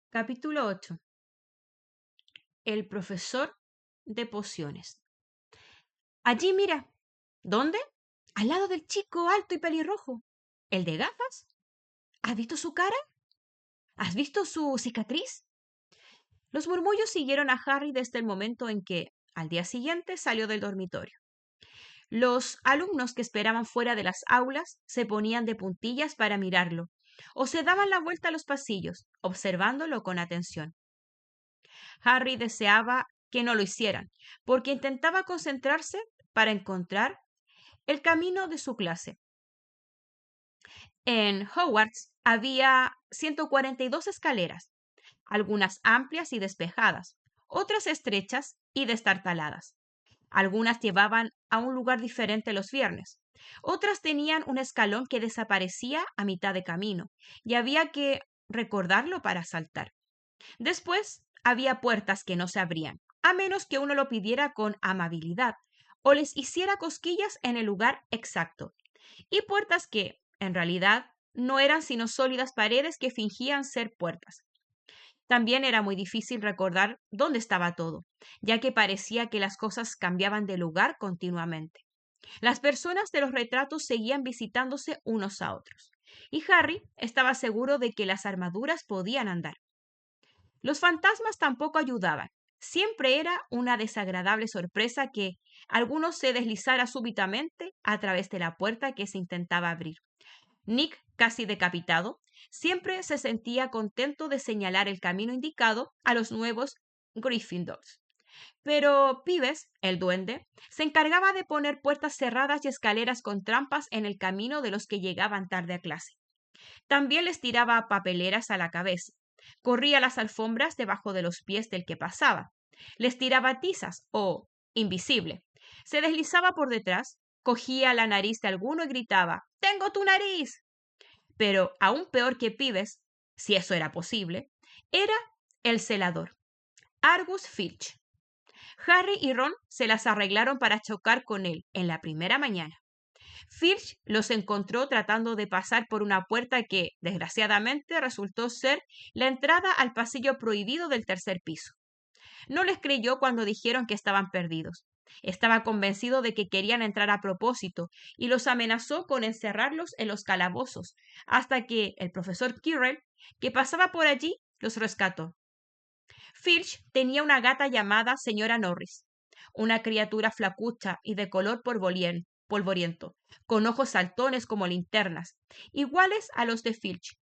Capítulo 8. El profesor de pociones. Allí, mira. ¿Dónde? Al lado del chico alto y pelirrojo. ¿El de gafas? ¿Has visto su cara? ¿Has visto su cicatriz? Los murmullos siguieron a Harry desde el momento en que, al día siguiente, salió del dormitorio. Los alumnos que esperaban fuera de las aulas se ponían de puntillas para mirarlo, o se daban la vuelta a los pasillos, observándolo con atención. Harry deseaba que no lo hicieran, porque intentaba concentrarse para encontrar el camino de su clase. En Hogwarts había 142 escaleras, algunas amplias y despejadas, otras estrechas y destartaladas. Algunas llevaban a un lugar diferente los viernes. Otras tenían un escalón que desaparecía a mitad de camino y había que recordarlo para saltar. Después había puertas que no se abrían, a menos que uno lo pidiera con amabilidad o les hiciera cosquillas en el lugar exacto, y puertas que, en realidad, no eran sino sólidas paredes que fingían ser puertas. También era muy difícil recordar dónde estaba todo, ya que parecía que las cosas cambiaban de lugar continuamente. Las personas de los retratos seguían visitándose unos a otros, y Harry estaba seguro de que las armaduras podían andar. Los fantasmas tampoco ayudaban. Siempre era una desagradable sorpresa que alguno se deslizara súbitamente a través de la puerta que se intentaba abrir. Nick, casi decapitado, siempre se sentía contento de señalar el camino indicado a los nuevos Gryffindors. Pero Pibes, el duende, se encargaba de poner puertas cerradas y escaleras con trampas en el camino de los que llegaban tarde a clase. También les tiraba papeleras a la cabeza. Corría las alfombras debajo de los pies del que pasaba. Les tiraba tizas o, invisible, se deslizaba por detrás, cogía la nariz de alguno y gritaba «¡Tengo tu nariz!». Pero aún peor que Pibes, si eso era posible, era el celador, Argus Filch. Harry y Ron se las arreglaron para chocar con él en la primera mañana. Filch los encontró tratando de pasar por una puerta que, desgraciadamente, resultó ser la entrada al pasillo prohibido del tercer piso. No les creyó cuando dijeron que estaban perdidos. Estaba convencido de que querían entrar a propósito y los amenazó con encerrarlos en los calabozos, hasta que el profesor Quirrell, que pasaba por allí, los rescató. Filch tenía una gata llamada señora Norris, una criatura flacucha y de color polvoriento, con ojos saltones como linternas, iguales a los de Filch.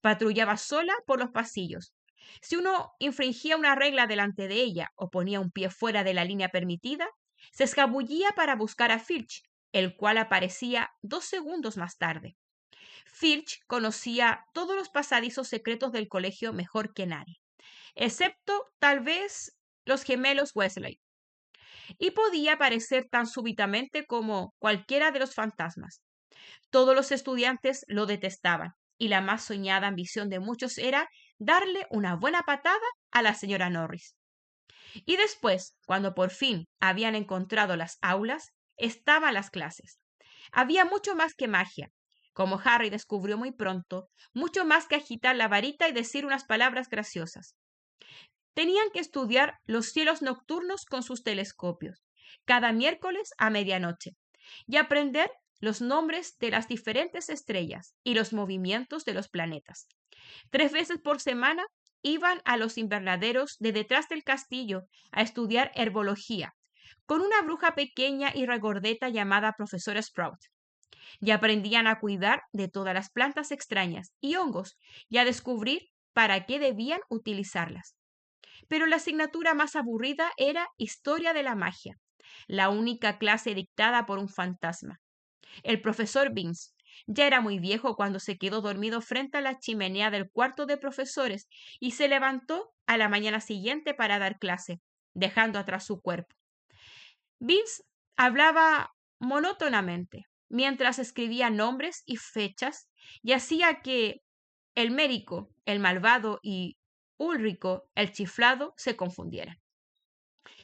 Patrullaba sola por los pasillos. Si uno infringía una regla delante de ella o ponía un pie fuera de la línea permitida, se escabullía para buscar a Filch, el cual aparecía 2 segundos más tarde. Filch conocía todos los pasadizos secretos del colegio mejor que nadie, excepto tal vez los gemelos Weasley, y podía aparecer tan súbitamente como cualquiera de los fantasmas. Todos los estudiantes lo detestaban, y la más soñada ambición de muchos era darle una buena patada a la señora Norris. Y después, cuando por fin habían encontrado las aulas, estaban las clases. Había mucho más que magia, como Harry descubrió muy pronto, mucho más que agitar la varita y decir unas palabras graciosas. Tenían que estudiar los cielos nocturnos con sus telescopios, cada miércoles a medianoche, y aprender los nombres de las diferentes estrellas y los movimientos de los planetas. 3 veces por semana iban a los invernaderos de detrás del castillo a estudiar herbología, con una bruja pequeña y regordeta llamada profesora Sprout, y aprendían a cuidar de todas las plantas extrañas y hongos y a descubrir para qué debían utilizarlas. Pero la asignatura más aburrida era Historia de la Magia, la única clase dictada por un fantasma. El profesor Binns ya era muy viejo cuando se quedó dormido frente a la chimenea del cuarto de profesores y se levantó a la mañana siguiente para dar clase, dejando atrás su cuerpo. Binns hablaba monótonamente, mientras escribía nombres y fechas, y hacía que el médico, el malvado y Ulrico, el chiflado, se confundieran.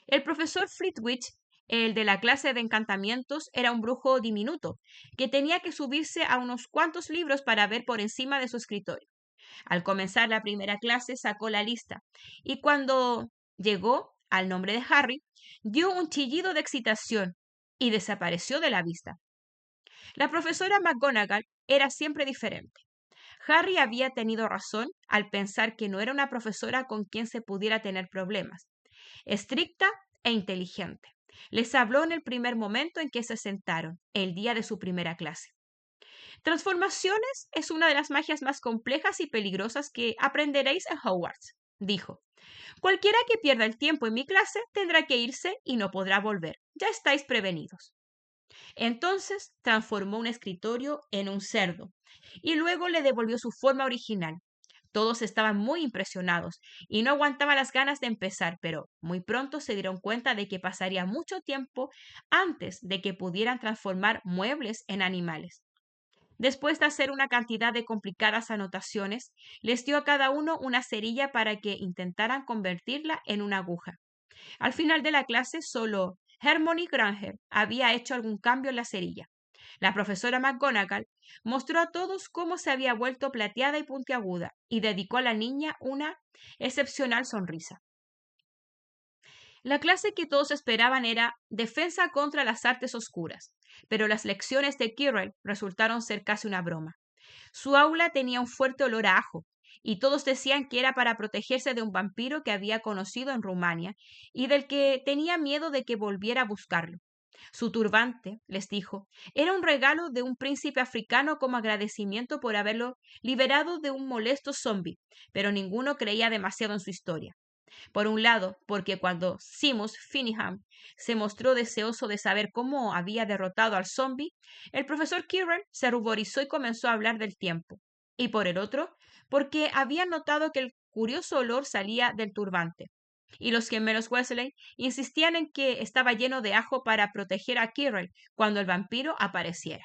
El profesor Flitwick, el de la clase de encantamientos, era un brujo diminuto, que tenía que subirse a unos cuantos libros para ver por encima de su escritorio. Al comenzar la primera clase sacó la lista, y cuando llegó al nombre de Harry, dio un chillido de excitación y desapareció de la vista. La profesora McGonagall era siempre diferente. Harry había tenido razón al pensar que no era una profesora con quien se pudiera tener problemas. Estricta e inteligente. Les habló en el primer momento en que se sentaron, el día de su primera clase. Transformaciones es una de las magias más complejas y peligrosas que aprenderéis en Hogwarts, dijo. Cualquiera que pierda el tiempo en mi clase tendrá que irse y no podrá volver. Ya estáis prevenidos. Entonces transformó un escritorio en un cerdo y luego le devolvió su forma original. Todos estaban muy impresionados y no aguantaban las ganas de empezar, pero muy pronto se dieron cuenta de que pasaría mucho tiempo antes de que pudieran transformar muebles en animales. Después de hacer una cantidad de complicadas anotaciones, les dio a cada uno una cerilla para que intentaran convertirla en una aguja. Al final de la clase, solo Hermione Granger había hecho algún cambio en la cerilla. La profesora McGonagall mostró a todos cómo se había vuelto plateada y puntiaguda y dedicó a la niña una excepcional sonrisa. La clase que todos esperaban era Defensa contra las artes oscuras, pero las lecciones de Quirrell resultaron ser casi una broma. Su aula tenía un fuerte olor a ajo, y todos decían que era para protegerse de un vampiro que había conocido en Rumania y del que tenía miedo de que volviera a buscarlo. Su turbante, les dijo, era un regalo de un príncipe africano como agradecimiento por haberlo liberado de un molesto zombi, pero ninguno creía demasiado en su historia. Por un lado, porque cuando Seamus Finnihan se mostró deseoso de saber cómo había derrotado al zombi, el profesor Quirrell se ruborizó y comenzó a hablar del tiempo. Y por el otro, porque habían notado que el curioso olor salía del turbante. Y los gemelos Weasley insistían en que estaba lleno de ajo para proteger a Quirrell cuando el vampiro apareciera.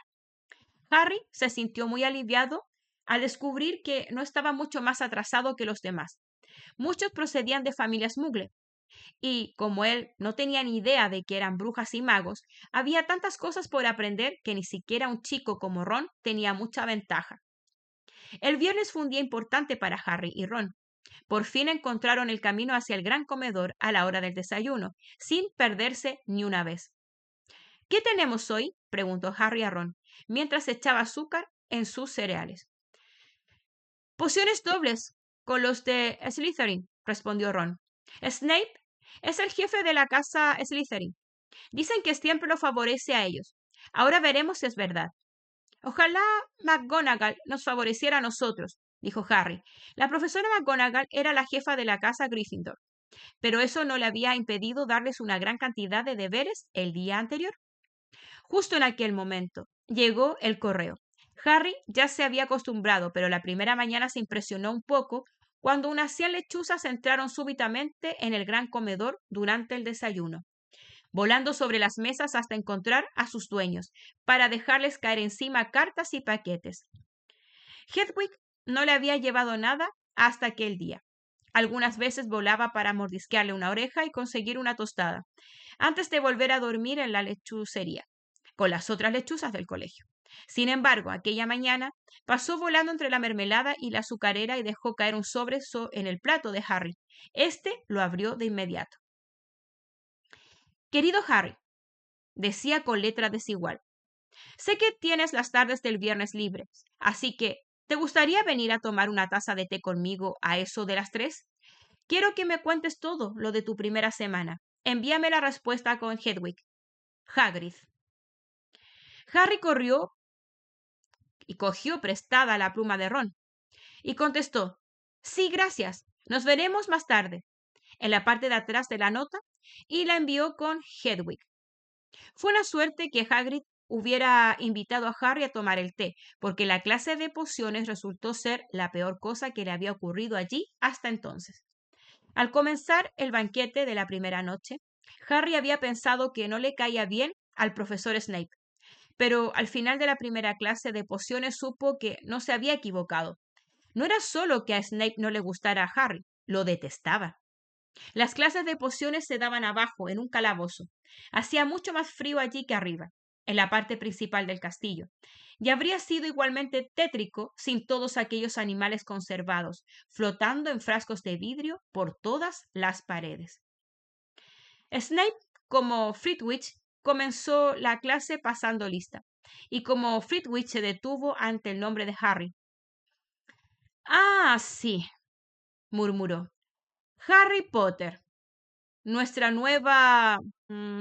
Harry se sintió muy aliviado al descubrir que no estaba mucho más atrasado que los demás. Muchos procedían de familias Muggle, y como él no tenía ni idea de que eran brujas y magos, había tantas cosas por aprender que ni siquiera un chico como Ron tenía mucha ventaja. El viernes fue un día importante para Harry y Ron. Por fin encontraron el camino hacia el gran comedor a la hora del desayuno, sin perderse ni una vez. ¿Qué tenemos hoy?, preguntó Harry a Ron, mientras echaba azúcar en sus cereales. Pociones dobles, con los de Slytherin, respondió Ron. Snape es el jefe de la casa Slytherin. Dicen que siempre lo favorece a ellos. Ahora veremos si es verdad. Ojalá McGonagall nos favoreciera a nosotros, dijo Harry. La profesora McGonagall era la jefa de la casa Gryffindor, pero eso no le había impedido darles una gran cantidad de deberes el día anterior. Justo en aquel momento llegó el correo. Harry ya se había acostumbrado, pero la primera mañana se impresionó un poco cuando unas 100 lechuzas entraron súbitamente en el gran comedor durante el desayuno, volando sobre las mesas hasta encontrar a sus dueños, para dejarles caer encima cartas y paquetes. Hedwig no le había llevado nada hasta aquel día. Algunas veces volaba para mordisquearle una oreja y conseguir una tostada, antes de volver a dormir en la lechucería, con las otras lechuzas del colegio. Sin embargo, aquella mañana pasó volando entre la mermelada y la azucarera y dejó caer un sobre en el plato de Harry. Este lo abrió de inmediato. Querido Harry, decía con letra desigual, sé que tienes las tardes del viernes libres, así que ¿te gustaría venir a tomar una taza de té conmigo a eso de las 3? Quiero que me cuentes todo lo de tu primera semana. Envíame la respuesta con Hedwig. Hagrid. Harry corrió y cogió prestada la pluma de Ron y contestó: sí, gracias. Nos veremos más tarde, en la parte de atrás de la nota, y la envió con Hedwig. Fue una suerte que Hagrid hubiera invitado a Harry a tomar el té, porque la clase de pociones resultó ser la peor cosa que le había ocurrido allí hasta entonces. Al comenzar el banquete de la primera noche, Harry había pensado que no le caía bien al profesor Snape, pero al final de la primera clase de pociones supo que no se había equivocado. No era solo que a Snape no le gustara a Harry, lo detestaba. Las clases de pociones se daban abajo, en un calabozo. Hacía mucho más frío allí que arriba, en la parte principal del castillo, y habría sido igualmente tétrico sin todos aquellos animales conservados, flotando en frascos de vidrio por todas las paredes. Snape, como Flitwick, comenzó la clase pasando lista, y como Flitwick se detuvo ante el nombre de Harry. Ah, sí, murmuró. Harry Potter, nuestra nueva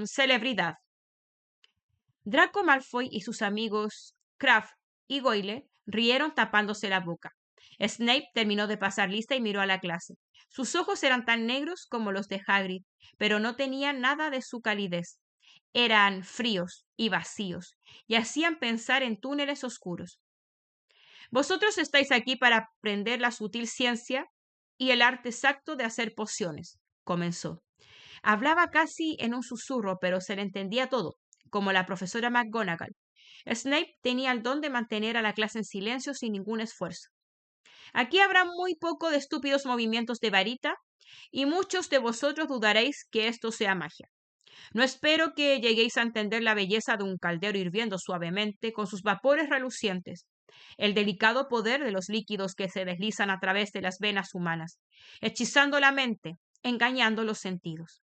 celebridad. Draco Malfoy y sus amigos Crabbe y Goyle rieron tapándose la boca. Snape terminó de pasar lista y miró a la clase. Sus ojos eran tan negros como los de Hagrid, pero no tenían nada de su calidez. Eran fríos y vacíos, y hacían pensar en túneles oscuros. Vosotros estáis aquí para aprender la sutil ciencia y el arte exacto de hacer pociones, comenzó. Hablaba casi en un susurro, pero se le entendía todo, como la profesora McGonagall. Snape tenía el don de mantener a la clase en silencio sin ningún esfuerzo. Aquí habrá muy poco de estúpidos movimientos de varita, y muchos de vosotros dudaréis que esto sea magia. No espero que lleguéis a entender la belleza de un caldero hirviendo suavemente con sus vapores relucientes, el delicado poder de los líquidos que se deslizan a través de las venas humanas, hechizando la mente, engañando los sentidos.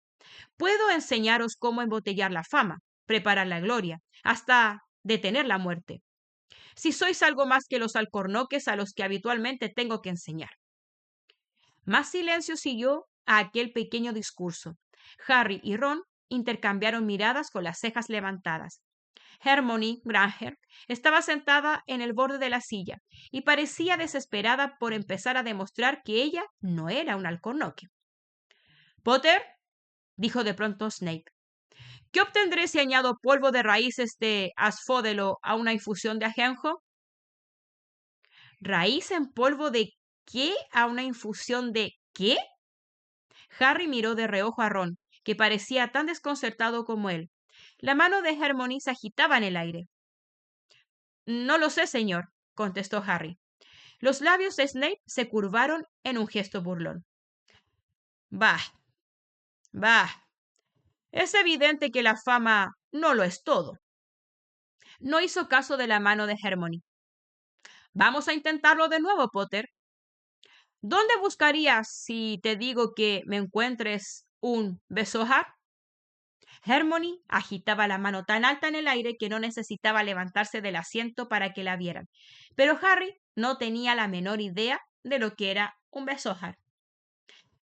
Puedo enseñaros cómo embotellar la fama, preparar la gloria, hasta detener la muerte. Si sois algo más que los alcornoques a los que habitualmente tengo que enseñar. Más silencio siguió a aquel pequeño discurso. Harry y Ron intercambiaron miradas con las cejas levantadas. Hermione Granger estaba sentada en el borde de la silla y parecía desesperada por empezar a demostrar que ella no era un alcornoque. Potter, dijo de pronto Snape, ¿qué obtendré si añado polvo de raíces de asfódelo a una infusión de ajenjo? ¿Raíz en polvo de qué a una infusión de qué? Harry miró de reojo a Ron, que parecía tan desconcertado como él. La mano de Hermione se agitaba en el aire. No lo sé, señor, contestó Harry. Los labios de Snape se curvaron en un gesto burlón. Bah, bah. Es evidente que la fama no lo es todo. No hizo caso de la mano de Hermione. Vamos a intentarlo de nuevo, Potter. ¿Dónde buscarías si te digo que me encuentres un besojar? Hermione agitaba la mano tan alta en el aire que no necesitaba levantarse del asiento para que la vieran, pero Harry no tenía la menor idea de lo que era un besojar.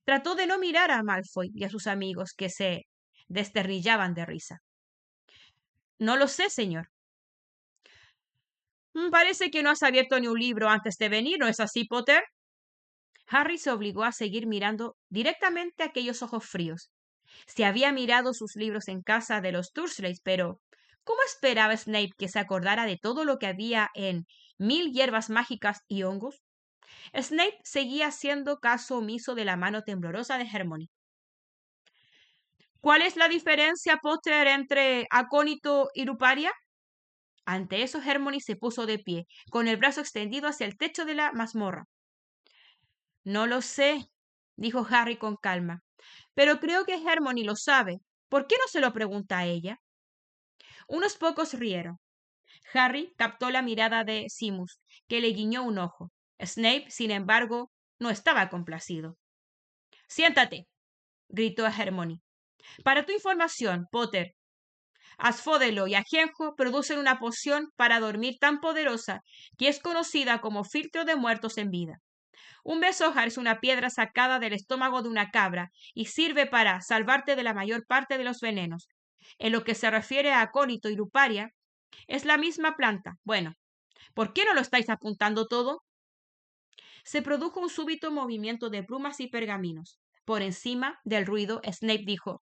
Trató de no mirar a Malfoy y a sus amigos, que se desterrillaban de risa. No lo sé, señor. Parece que no has abierto ni un libro antes de venir, ¿no es así, Potter? Harry se obligó a seguir mirando directamente a aquellos ojos fríos. Se había mirado sus libros en casa de los Dursleys, pero ¿cómo esperaba Snape que se acordara de todo lo que había en 1000 hierbas mágicas y hongos? Snape seguía haciendo caso omiso de la mano temblorosa de Hermione. ¿Cuál es la diferencia, Potter, entre acónito y luparia? Ante eso, Hermione se puso de pie, con el brazo extendido hacia el techo de la mazmorra. No lo sé, dijo Harry con calma, pero creo que Hermione lo sabe. ¿Por qué no se lo pregunta a ella? Unos pocos rieron. Harry captó la mirada de Seamus, que le guiñó un ojo. Snape, sin embargo, no estaba complacido. Siéntate, gritó a Hermione. Para tu información, Potter, Asfódelo y ajenjo producen una poción para dormir tan poderosa que es conocida como filtro de muertos en vida. Un besojar es una piedra sacada del estómago de una cabra y sirve para salvarte de la mayor parte de los venenos. En lo que se refiere a acólito y luparia, es la misma planta. Bueno, ¿por qué no lo estáis apuntando todo? Se produjo un súbito movimiento de plumas y pergaminos. Por encima del ruido, Snape dijo: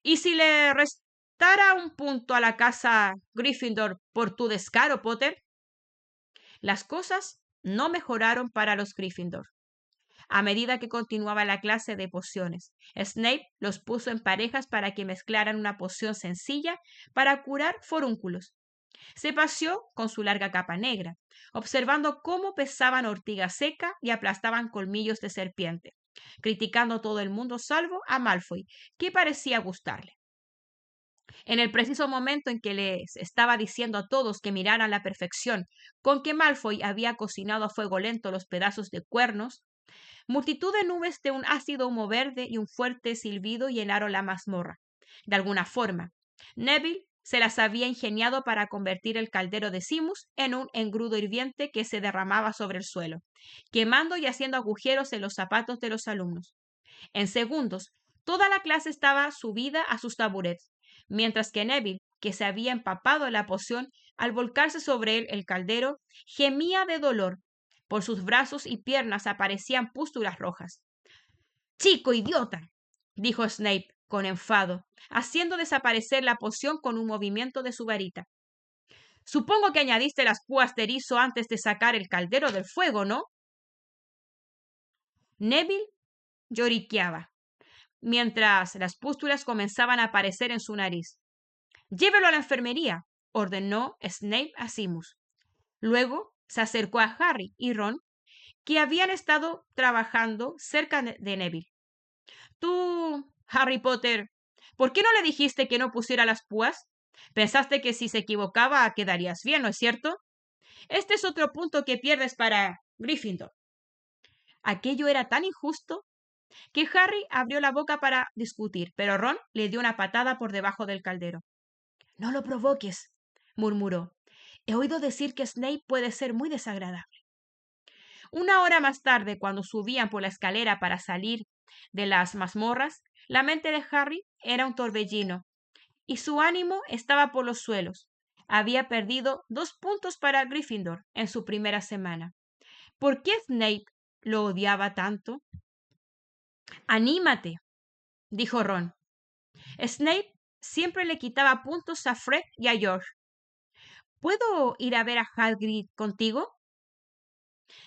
¿Y si le restara un punto a la casa Gryffindor por tu descaro, Potter? Las cosas no mejoraron para los Gryffindor. A medida que continuaba la clase de pociones, Snape los puso en parejas para que mezclaran una poción sencilla para curar forúnculos. Se paseó con su larga capa negra, observando cómo pesaban ortiga seca y aplastaban colmillos de serpiente. criticando a todo el mundo salvo a Malfoy, que parecía gustarle. En el preciso momento en que les estaba diciendo a todos que miraran la perfección con que Malfoy había cocinado a fuego lento los pedazos de cuernos, multitud de nubes de un ácido humo verde y un fuerte silbido llenaron la mazmorra. De alguna forma, Neville se las había ingeniado para convertir el caldero de Simus en un engrudo hirviente que se derramaba sobre el suelo, quemando y haciendo agujeros en los zapatos de los alumnos. En segundos, toda la clase estaba subida a sus taburets, mientras que Neville, que se había empapado en la poción, al volcarse sobre él el caldero, gemía de dolor. Por sus brazos y piernas aparecían pústulas rojas. ¡Chico idiota!, dijo Snape con enfado, haciendo desaparecer la poción con un movimiento de su varita. Supongo que añadiste las púas de erizo antes de sacar el caldero del fuego, ¿no? Neville lloriqueaba, mientras las pústulas comenzaban a aparecer en su nariz. Llévelo a la enfermería, ordenó Snape a Simus. Luego se acercó a Harry y Ron, que habían estado trabajando cerca de Neville. Tú, Harry Potter, ¿por qué no le dijiste que no pusiera las púas? Pensaste que si se equivocaba quedarías bien, ¿no es cierto? Este es otro punto que pierdes para Gryffindor. Aquello era tan injusto que Harry abrió la boca para discutir, pero Ron le dio una patada por debajo del caldero. No lo provoques, murmuró. He oído decir que Snape puede ser muy desagradable. Una hora más tarde, cuando subían por la escalera para salir de las mazmorras, la mente de Harry era un torbellino y su ánimo estaba por los suelos. Había perdido 2 puntos para Gryffindor en su primera semana. ¿Por qué Snape lo odiaba tanto? Anímate, dijo Ron. Snape siempre le quitaba puntos a Fred y a George. ¿Puedo ir a ver a Hagrid contigo?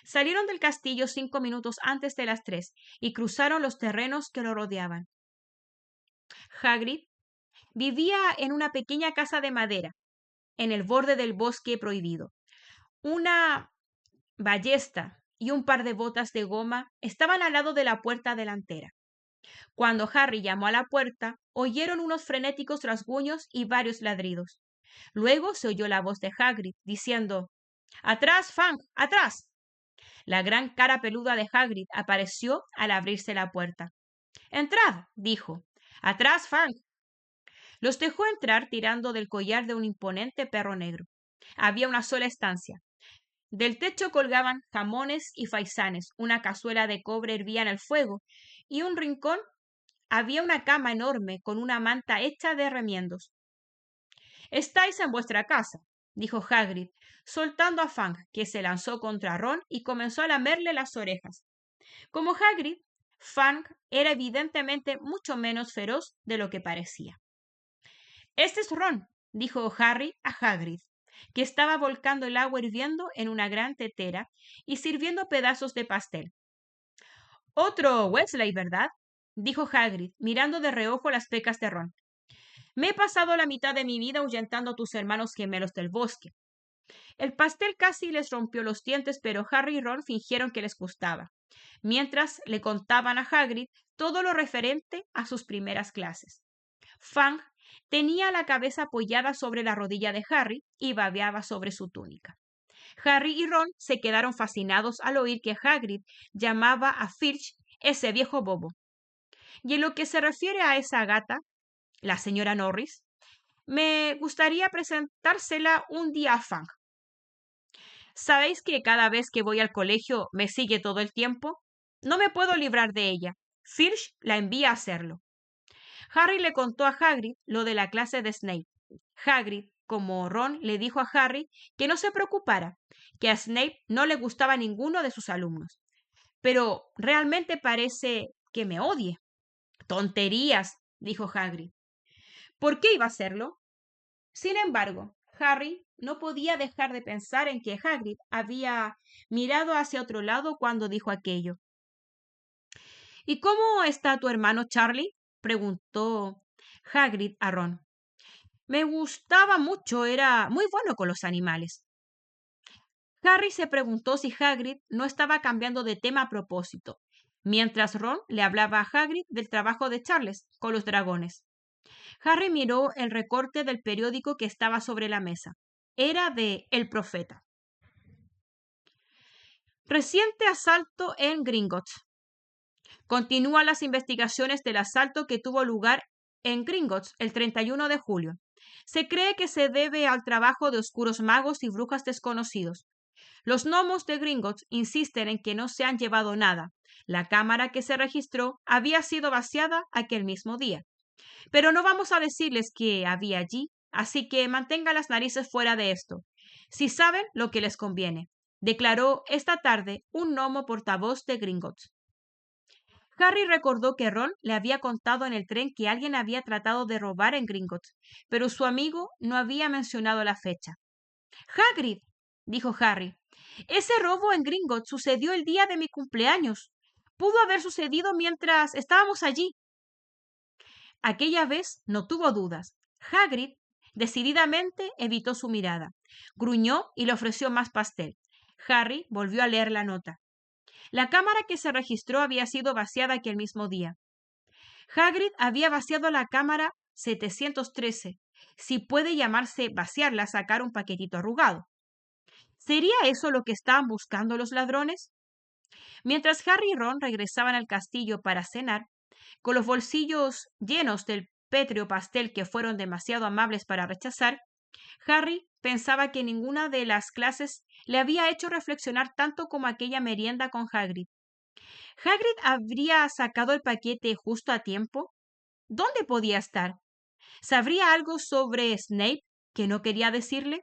Salieron del castillo 5 minutos antes de las 3 y cruzaron los terrenos que lo rodeaban. Hagrid vivía en una pequeña casa de madera, en el borde del bosque prohibido. Una ballesta y un par de botas de goma estaban al lado de la puerta delantera. Cuando Harry llamó a la puerta, oyeron unos frenéticos rasguños y varios ladridos. Luego se oyó la voz de Hagrid, diciendo «¡Atrás, Fang! ¡Atrás!». La gran cara peluda de Hagrid apareció al abrirse la puerta. «¡Entrad!», dijo. «¡Atrás, Fang!». Los dejó entrar tirando del collar de un imponente perro negro. Había una sola estancia. Del techo colgaban jamones y faisanes, una cazuela de cobre hervía en el fuego, y un rincón había una cama enorme con una manta hecha de remiendos. «Estáis en vuestra casa», dijo Hagrid, soltando a Fang, que se lanzó contra Ron y comenzó a lamerle las orejas. Como Hagrid, Fang era evidentemente mucho menos feroz de lo que parecía. «Este es Ron», dijo Harry a Hagrid, que estaba volcando el agua hirviendo en una gran tetera y sirviendo pedazos de pastel. «Otro Weasley, ¿verdad?», dijo Hagrid, mirando de reojo las pecas de Ron. «Me he pasado la mitad de mi vida ahuyentando a tus hermanos gemelos del bosque». El pastel casi les rompió los dientes, pero Harry y Ron fingieron que les gustaba, mientras le contaban a Hagrid todo lo referente a sus primeras clases. Fang tenía la cabeza apoyada sobre la rodilla de Harry y babeaba sobre su túnica. Harry y Ron se quedaron fascinados al oír que Hagrid llamaba a Filch ese viejo bobo. Y en lo que se refiere a esa gata, la señora Norris, me gustaría presentársela un día a Fang. ¿Sabéis que cada vez que voy al colegio me sigue todo el tiempo? No me puedo librar de ella. Filch la envía a hacerlo. Harry le contó a Hagrid lo de la clase de Snape. Hagrid, como Ron, le dijo a Harry que no se preocupara, que a Snape no le gustaba ninguno de sus alumnos. Pero realmente parece que me odie. Tonterías, dijo Hagrid. ¿Por qué iba a hacerlo? Sin embargo, Harry no podía dejar de pensar en que Hagrid había mirado hacia otro lado cuando dijo aquello. ¿Y cómo está tu hermano Charlie?, preguntó Hagrid a Ron. Me gustaba mucho, era muy bueno con los animales. Harry se preguntó si Hagrid no estaba cambiando de tema a propósito, mientras Ron le hablaba a Hagrid del trabajo de Charles con los dragones. Harry miró el recorte del periódico que estaba sobre la mesa. Era de El Profeta. Reciente asalto en Gringotts. Continúan las investigaciones del asalto que tuvo lugar en Gringotts el 31 de julio. Se cree que se debe al trabajo de oscuros magos y brujas desconocidos. Los gnomos de Gringotts insisten en que no se han llevado nada. La cámara que se registró había sido vaciada aquel mismo día. Pero no vamos a decirles qué había allí, así que mantengan las narices fuera de esto. Si saben lo que les conviene, declaró esta tarde un gnomo portavoz de Gringotts. Harry recordó que Ron le había contado en el tren que alguien había tratado de robar en Gringotts, pero su amigo no había mencionado la fecha. «Hagrid», dijo Harry, «ese robo en Gringotts sucedió el día de mi cumpleaños. Pudo haber sucedido mientras estábamos allí». Aquella vez no tuvo dudas. Hagrid decididamente evitó su mirada. Gruñó y le ofreció más pastel. Harry volvió a leer la nota. La cámara que se registró había sido vaciada aquel mismo día. Hagrid había vaciado la cámara 713, si puede llamarse vaciarla, sacar un paquetito arrugado. ¿Sería eso lo que estaban buscando los ladrones? Mientras Harry y Ron regresaban al castillo para cenar, con los bolsillos llenos del pétreo pastel que fueron demasiado amables para rechazar, Harry pensaba que ninguna de las clases le había hecho reflexionar tanto como aquella merienda con Hagrid. ¿Hagrid habría sacado el paquete justo a tiempo? ¿Dónde podía estar? ¿Sabría algo sobre Snape que no quería decirle?